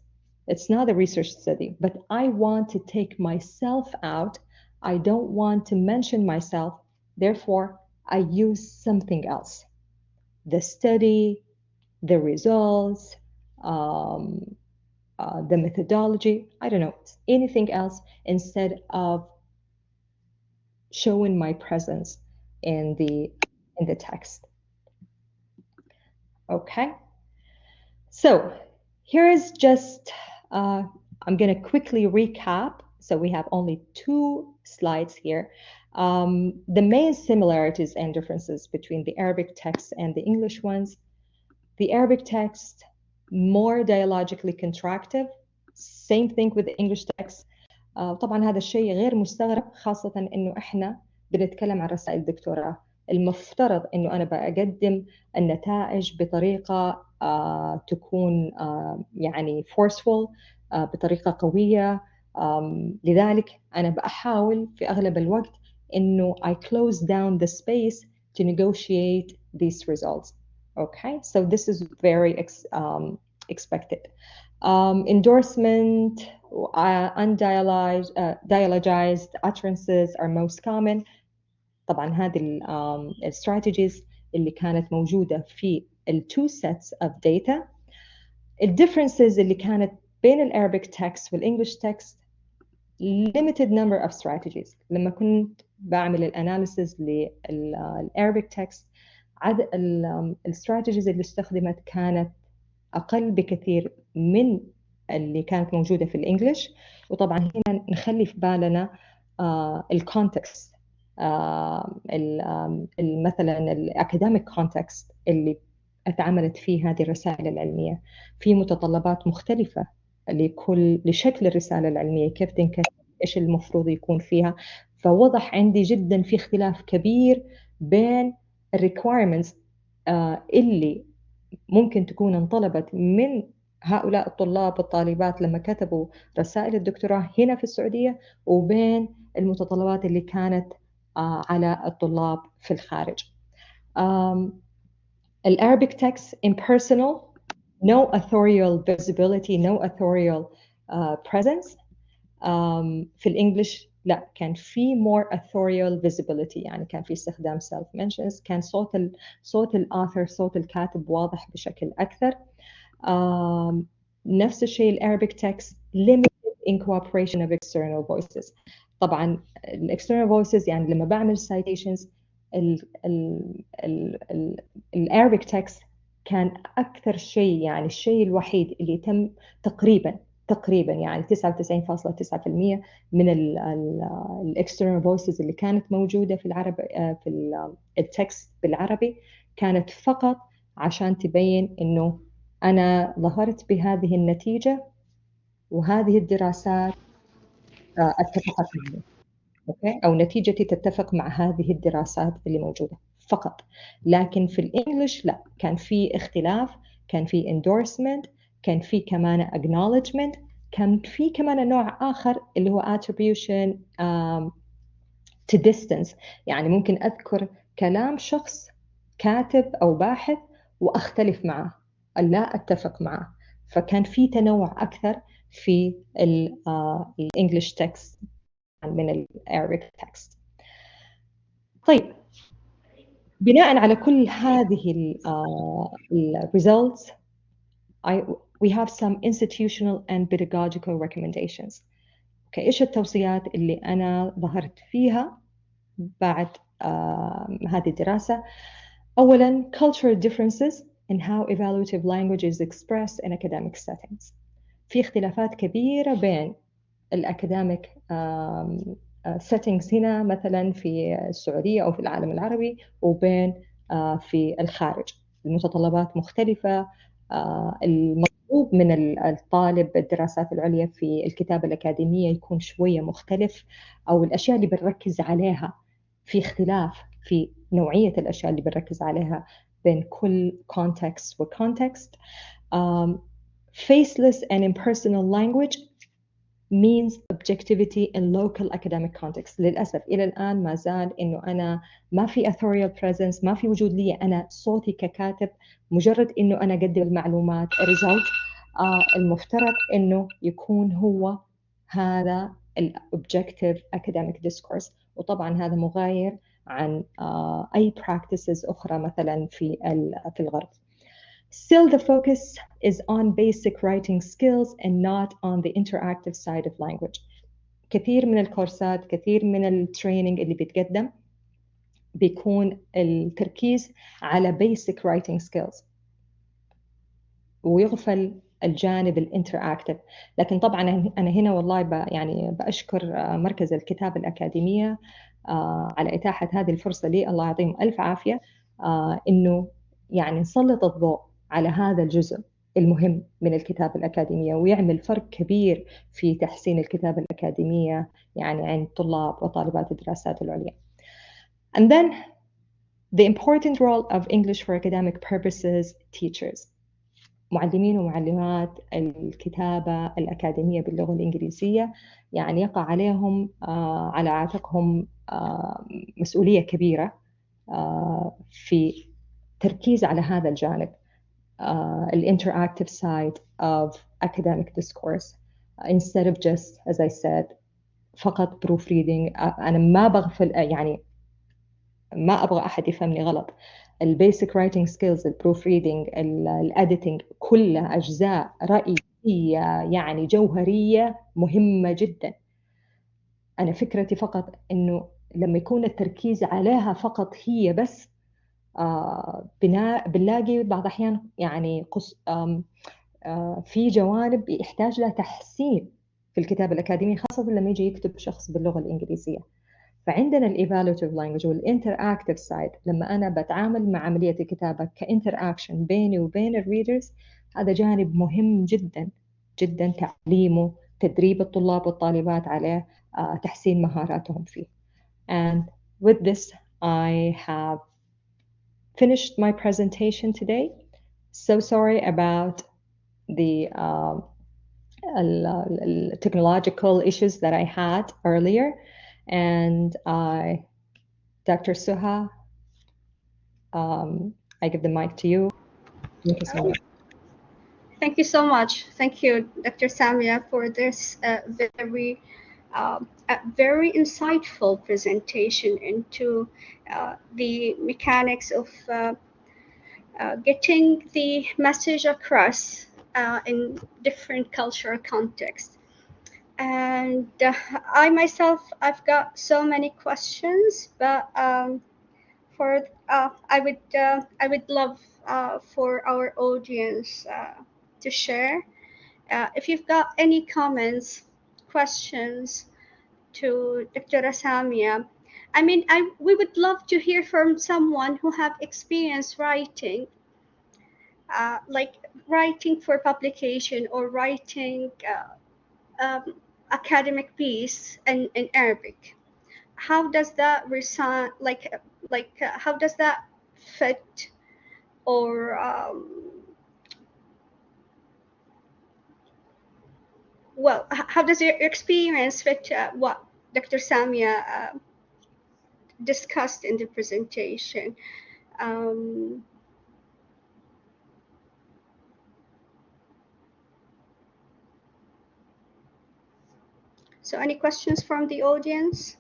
It's not a research study, but I want to take myself out. I don't want to mention myself. Therefore, I use something else. The study, the results, the methodology, I don't know, anything else instead of showing my presence in the text. Okay, so here is just I'm going to quickly recap. So we have only 2 slides here. The main similarities and differences between the Arabic text and the English ones. The Arabic text, more dialogically contractive. Same thing with the English text. طبعا هذا الشيء غير مستغرب، خاصة إنه إحنا بنتكلم عن رسائل دكتوراه. المفترض إنه أنا بقدم النتائج بطريقة تكون يعني forceful، بطريقة قوية. لذلك أنا بحاول في أغلب الوقت إنه I close down the space to negotiate these results. Okay, so this is very expected. Endorsement, undialogized utterances are most common. طبعا هذه الstrategies اللي كانت موجودة في two sets of data. differences اللي كانت بين Arabic text English text, limited number of strategies. لما كنت بعمل الاناليسيز للArabic text، عدد الstrategies اللي استخدمت كانت أقل بكثير من اللي كانت موجودة في الإنجليش. وطبعا هنا نخلي في بالنا الكونتكست، مثلا الأكاديميك كونتكست اللي اتعملت فيه هذه الرسائل العلمية، في متطلبات مختلفة لشكل الرسالة العلمية، كيف تنكتب، إيش المفروض يكون فيها. فوضح عندي جدا في اختلاف كبير بين الريكوايرمنتس اللي ممكن تكون انطلبت من هؤلاء الطلاب والطالبات لما كتبوا رسائل الدكتوراه هنا في السعودية، وبين المتطلبات اللي كانت على الطلاب في الخارج. Arabic text impersonal, no authorial visibility, no authorial presence. في الإنجليش لا، كان في more authorial visibility، يعني كان في استخدام self mentions، كان صوت الauthor، صوت الكاتب واضح بشكل أكثر. نفس الشيء Arabic text limited in cooperation of external voices. طبعا external voices يعني لما بعمل citations Arabic text كان أكثر شيء، يعني الشيء الوحيد اللي تم تقريبا يعني 99.9% من الاكسترنال فويسز اللي كانت موجودة في العربي، في التكست بالعربي، كانت فقط عشان تبين إنه أنا ظهرت بهذه النتيجة وهذه الدراسات اتفقت معي، أوكي، أو نتيجتي تتفق مع هذه الدراسات اللي موجودة فقط. لكن في الإنجليش لا، كان في اختلاف، كان في endorsement، كان في كمان acknowledgement، كان في كمان نوع آخر اللي هو attribution to distance. يعني ممكن أذكر كلام شخص كاتب أو باحث وأختلف معه، لا أتفق معه. فكان في تنوع أكثر في الإنجليش text من الArabic text. طيب، بناء على كل هذه results, we have some institutional and pedagogical recommendations. Okay, إيش التوصيات اللي أنا ظهرت فيها بعد هذه الدراسة؟ أولاً cultural differences in how evaluative language is expressed in academic settings. في اختلافات كبيرة بين الأكاديميك settings هنا مثلا في السعودية أو في العالم العربي، وبين في الخارج. المتطلبات مختلفة. المطلوب من الطالب الدراسات العليا في الكتابة الأكاديمية يكون شوية مختلف، أو الأشياء اللي بنركز عليها في اختلاف في نوعية الأشياء اللي بنركز عليها بين كل context و context. Faceless and impersonal language means objectivity in local academic context. للأسف إلى الآن ما زال إنه أنا ما في authorial presence، ما في وجود لي أنا صوتي ككاتب، مجرد إنه أنا أقدم المعلومات result. المفترض إنه يكون هو هذا objective academic discourse. وطبعا هذا مغاير عن أي practices أخرى مثلا في الغرب. Still, the focus is on basic writing skills and not on the interactive side of language. كثير من الكورسات، كثير من التريننج اللي بيتقدم بيكون التركيز على basic writing skills ويغفل الجانب الانتراكتيف. لكن طبعا أنا هنا والله يعني بأشكر مركز الكتابة الأكاديمية على إتاحة هذه الفرصة لي، الله يعطيهم ألف عافية، إنه يعني نسلط الضوء على هذا الجزء المهم من الكتابة الأكاديمية، ويعمل فرق كبير في تحسين الكتابة الأكاديمية يعني عند طلاب وطالبات الدراسات العليا. And then the important role of English for academic purposes teachers. معلمين ومعلمات الكتابة الأكاديمية باللغة الإنجليزية يعني يقع عليهم على عاتقهم مسؤولية كبيرة في تركيز على هذا الجانب الinteractive side of academic discourse instead of just, as I said, فقط proofreading. أنا ما بغفل يعني ما أبغى أحد يفهمني غلط. البيسك رايتنج سكيلز، البروف ريدنج، الاديتنج، كلها أجزاء رئيسية يعني جوهرية مهمة جدا. أنا فكرتي فقط إنه لما يكون التركيز عليها فقط هي بس بنلاقي بعض الأحيان يعني في جوانب يحتاج لها تحسين في الكتابة الأكاديمية، خاصة لما يجي يكتب شخص باللغة الإنجليزية. فعندنا الإيفالوتيف لانجوج والإنتراكتيف سايد، لما أنا بتعامل مع عملية الكتابة كإنتراكشن بيني وبين الريدرز، هذا جانب مهم جدا جدا، تعليمه، تدريب الطلاب والطالبات عليه، تحسين مهاراتهم فيه. And with this I have finished my presentation today. So sorry about the technological issues that I had earlier, and Dr. Suha, I give the mic to you. Thank you so much. Thank you so much. Thank you, Dr. Samia, for this very insightful presentation into the mechanics of getting the message across in different cultural contexts. And I myself, I've got so many questions, but I would love for our audience to share. If you've got any comments, questions to Dr. Samia, I mean, we would love to hear from someone who have experience writing, like writing for publication or writing academic piece in Arabic. How does that resound? How does that fit, or well, how does your experience fit what Dr. Samia discussed in the presentation? So any questions from the audience?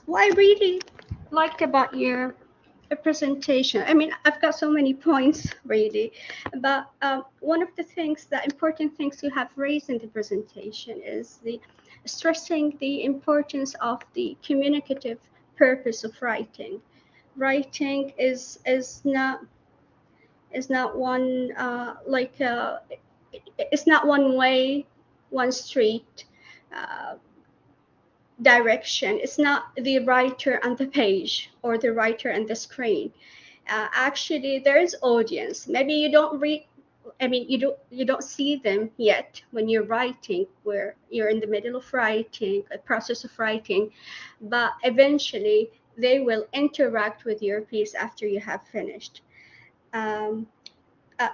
What I really liked about your presentation, I mean, I've got so many points really, but one of the things, the important things you have raised in the presentation is the stressing the importance of the communicative purpose of writing. Writing is not one it's not one way, one street direction. It's not the writer on the page or the writer on the screen. Actually, there is audience. Maybe you don't read. I mean, you don't see them yet when you're writing, where you're in the middle of writing, a process of writing, but eventually they will interact with your piece after you have finished.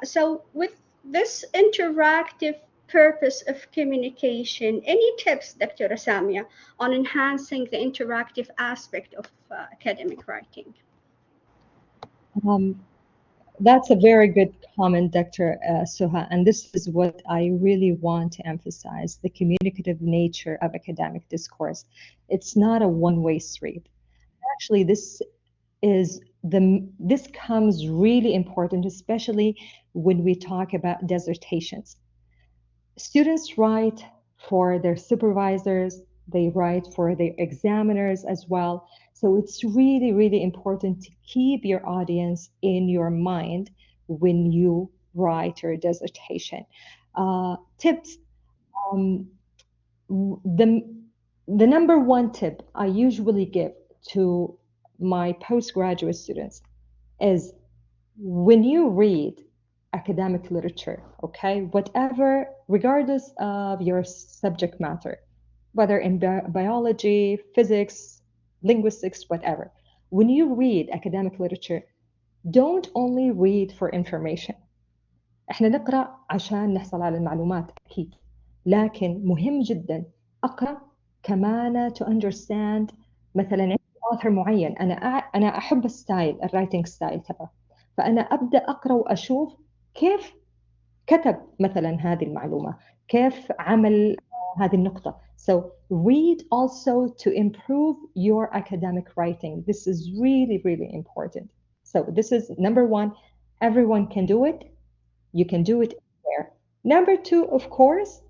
So with this interactive purpose of communication, any tips, Dr. Samia, on enhancing the interactive aspect of academic writing? That's a very good comment, Dr. Suha, and this is what I really want to emphasize, the communicative nature of academic discourse. It's not a one-way street. Actually, this comes really important, especially when we talk about dissertations. Students write for their supervisors, they write for their examiners as well. So it's really, really important to keep your audience in your mind when you write your dissertation. Tips. The number one tip I usually give to my postgraduate students is when you read academic literature, okay, whatever, regardless of your subject matter, whether in biology, physics, linguistics, whatever, when you read academic literature, don't only read for information. احنا نقرأ عشان نحصل على المعلومات أكيد، لكن مهم جدا أقرأ كمان to understand. مثلا عندي author معين، أنا أحب ستايل الرايتنج ستايل تبعه، فأنا أبدأ أقرأ وأشوف كيف كتب مثلا هذه المعلومة، كيف عمل هذه النقطة. So read also to improve your academic writing. This is really, really important. So this is number one. Everyone can do it. You can do it anywhere. Number two, of course,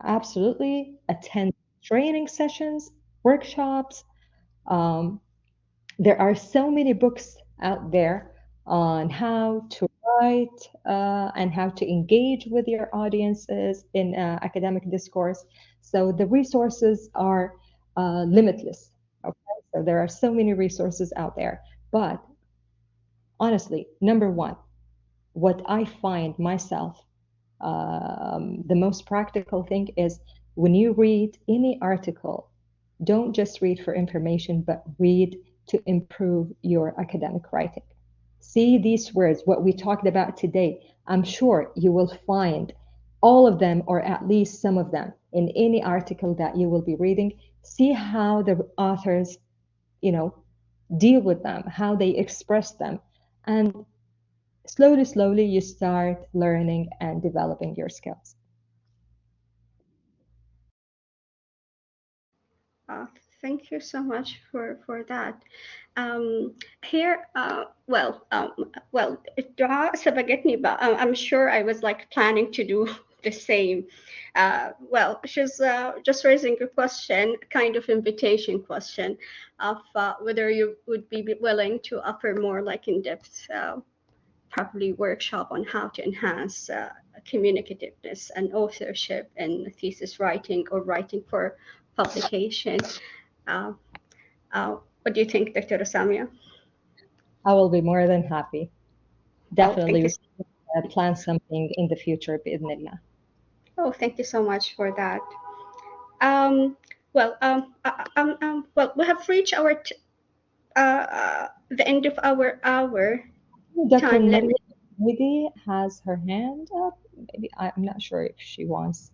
absolutely attend training sessions, workshops. There are so many books out there on how to write and how to engage with your audiences in academic discourse. So the resources are limitless. Okay, so there are so many resources out there. But honestly, number one, what I find myself the most practical thing is when you read any article, don't just read for information, but read to improve your academic writing. See these words, what we talked about today. I'm sure you will find all of them, or at least some of them, in any article that you will be reading. See how the authors, deal with them, how they express them. And slowly, you start learning and developing your skills. Thank you so much for that. Here, الدعاء سبقتني بقى. I'm sure I was like planning to do the same. She's just raising a question, kind of invitation question, of whether you would be willing to offer more like in-depth, probably workshop on how to enhance communicativeness and authorship and thesis writing or writing for publication. What do you think, Dr. Samia? I will be more than happy. Definitely plan something in the future, بإذن الله. Oh, thank you so much for that. We have reached our the end of our hour. Dr. Maybe has her hand up. Maybe I'm not sure if she wants.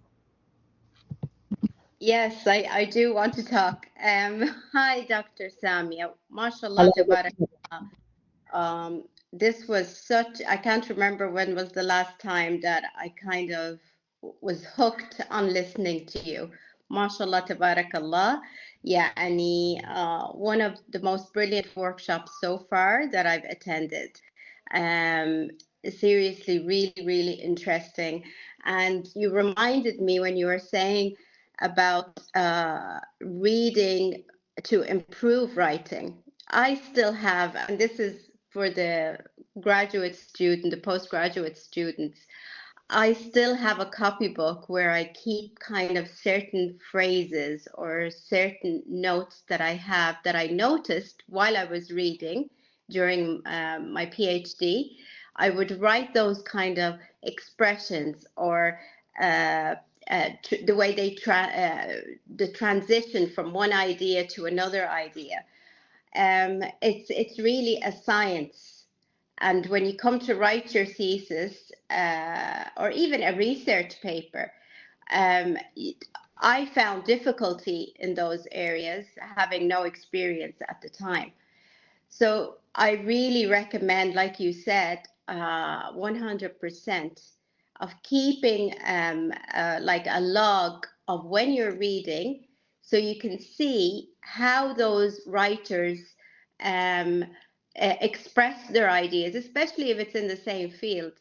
Yes, I do want to talk. Hi, Dr. Samia. MashaAllah, tabarakallah. This was such, I can't remember when was the last time that I kind of was hooked on listening to you. MashaAllah, tabarakallah. Yeah, one of the most brilliant workshops so far that I've attended. Seriously, really, really interesting. And you reminded me when you were saying about reading to improve writing. I still have, and this is for the graduate student, the postgraduate students, I still have a copybook where I keep kind of certain phrases or certain notes that I have that I noticed while I was reading during my PhD. I would write those kind of expressions or the way they the transition from one idea to another idea. It's really a science. And when you come to write your thesis or even a research paper, I found difficulty in those areas, having no experience at the time. So I really recommend, like you said, 100% of keeping like a log of when you're reading, so you can see how those writers express their ideas, especially if it's in the same field,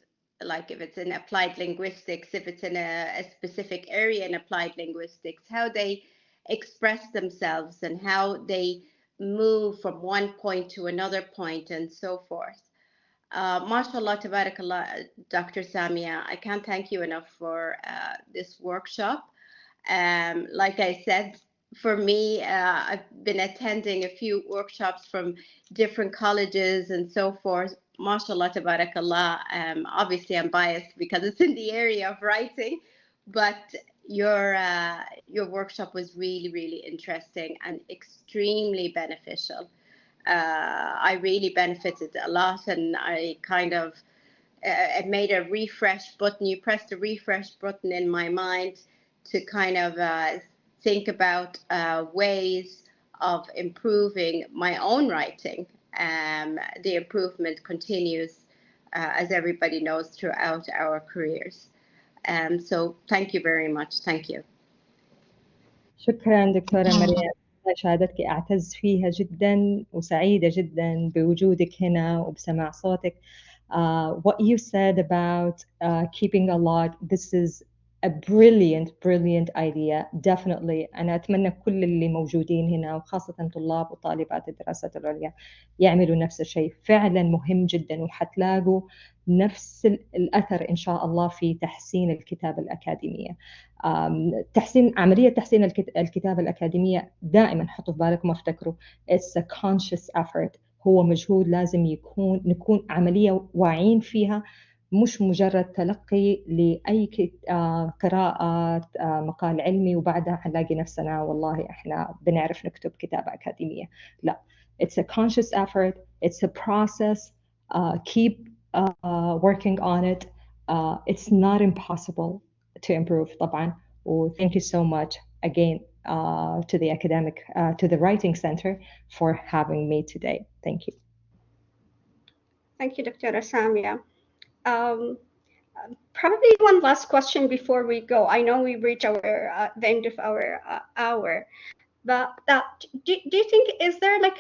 like if it's in applied linguistics, if it's in a specific area in applied linguistics, how they express themselves and how they move from one point to another point and so forth. MashaAllah, tabarakallah, Dr. Samia, I can't thank you enough for this workshop. Like I said, for me, I've been attending a few workshops from different colleges and so forth. MashaAllah, tabarakallah. Obviously, I'm biased because it's in the area of writing, but your workshop was really, really interesting and extremely beneficial. I really benefited a lot, and I kind of it made a refresh button. You pressed the refresh button in my mind to kind of think about ways of improving my own writing. The improvement continues, as everybody knows, throughout our careers. So thank you very much. Thank you. شكرا دكتورة مريم. شهادتك أعتز فيها جدا وسعيدة جدا بوجودك هنا وبسماع صوتك. What you said about keeping a log, this is a brilliant idea. Definitely. أنا أتمنى كل اللي موجودين هنا وخاصة طلاب وطالبات الدراسات العليا يعملوا نفس الشيء. فعلا مهم جدا، وحتلاقوا نفس الأثر إن شاء الله في تحسين الكتابة الأكاديمية. عملية تحسين الكتابة الأكاديمية دائما حطوا في بالكم وافتكروا it's a conscious effort. هو مجهود لازم نكون عملية واعين فيها، مش مجرد تلقي لأي قراءة مقال علمي وبعدها حنلاقي نفسنا والله إحنا بنعرف نكتب كتابة أكاديمية. لا، it's a conscious effort, it's a process. Keep working on it. It's not impossible to improve طبعا. Thank you so much again to the Writing Center for having me today. Thank you. Thank you, Dr. Samia. Probably one last question before we go. I know we reach the end of our hour, but do you think, is there like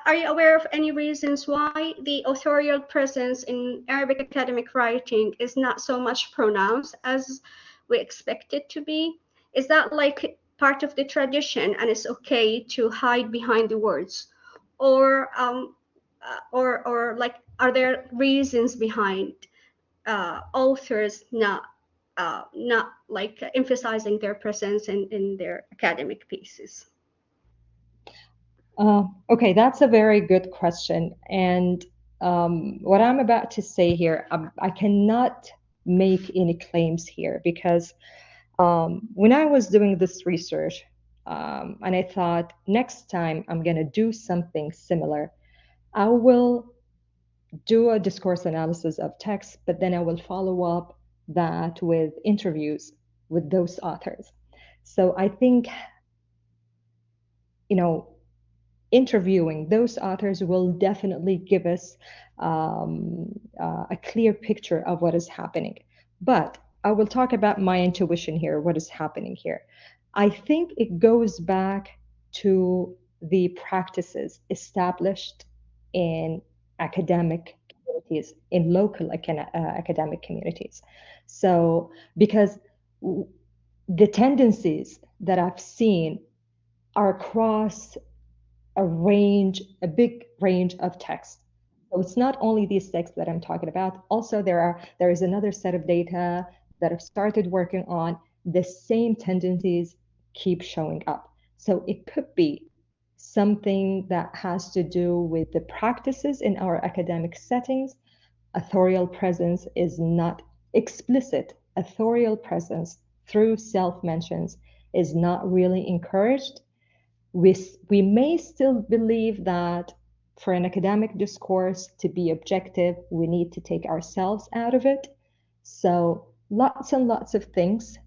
are you aware of any reasons why the authorial presence in Arabic academic writing is not so much pronounced as we expect it to be? Is that like part of the tradition and it's okay to hide behind the words, or like are there reasons behind authors not like emphasizing their presence in their academic pieces? Okay, that's a very good question. And what I'm about to say here, I cannot make any claims here because when I was doing this research, and I thought next time I'm going to do something similar, I will do a discourse analysis of text, but then I will follow up that with interviews with those authors. So I think, interviewing those authors will definitely give us a clear picture of what is happening. But I will talk about my intuition here, what is happening here. I think it goes back to the practices established in academic communities, in local academic communities. So, because the tendencies that I've seen are across a big range of texts. So it's not only these texts that I'm talking about. Also, there is another set of data that I've started working on. The same tendencies keep showing up. So it could be something that has to do with the practices in our academic settings. Authorial presence is not explicit. Authorial presence through self-mentions is not really encouraged. We may still believe that for an academic discourse to be objective, we need to take ourselves out of it. So lots and lots of things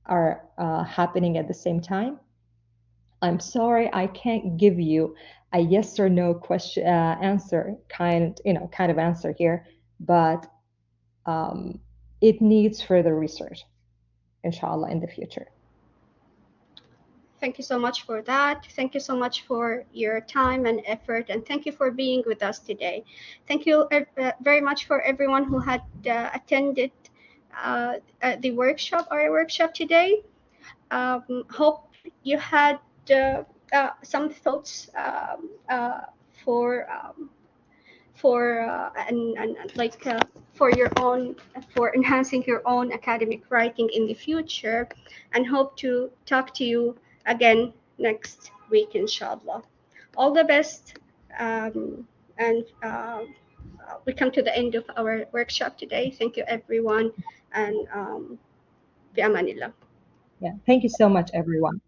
are happening at the same time. I'm sorry, I can't give you a yes or no question answer kind of answer here, but it needs further research, inshallah, in the future. Thank you so much for that. Thank you so much for your time and effort, and thank you for being with us today. Thank you very much for everyone who had attended our workshop today. Hope you had some thoughts for enhancing your own academic writing in the future, and hope to talk to you again next week, inshallah. All the best. And we come to the end of our workshop today. Thank you, everyone. And fi amanillah. Yeah. Thank you so much, everyone.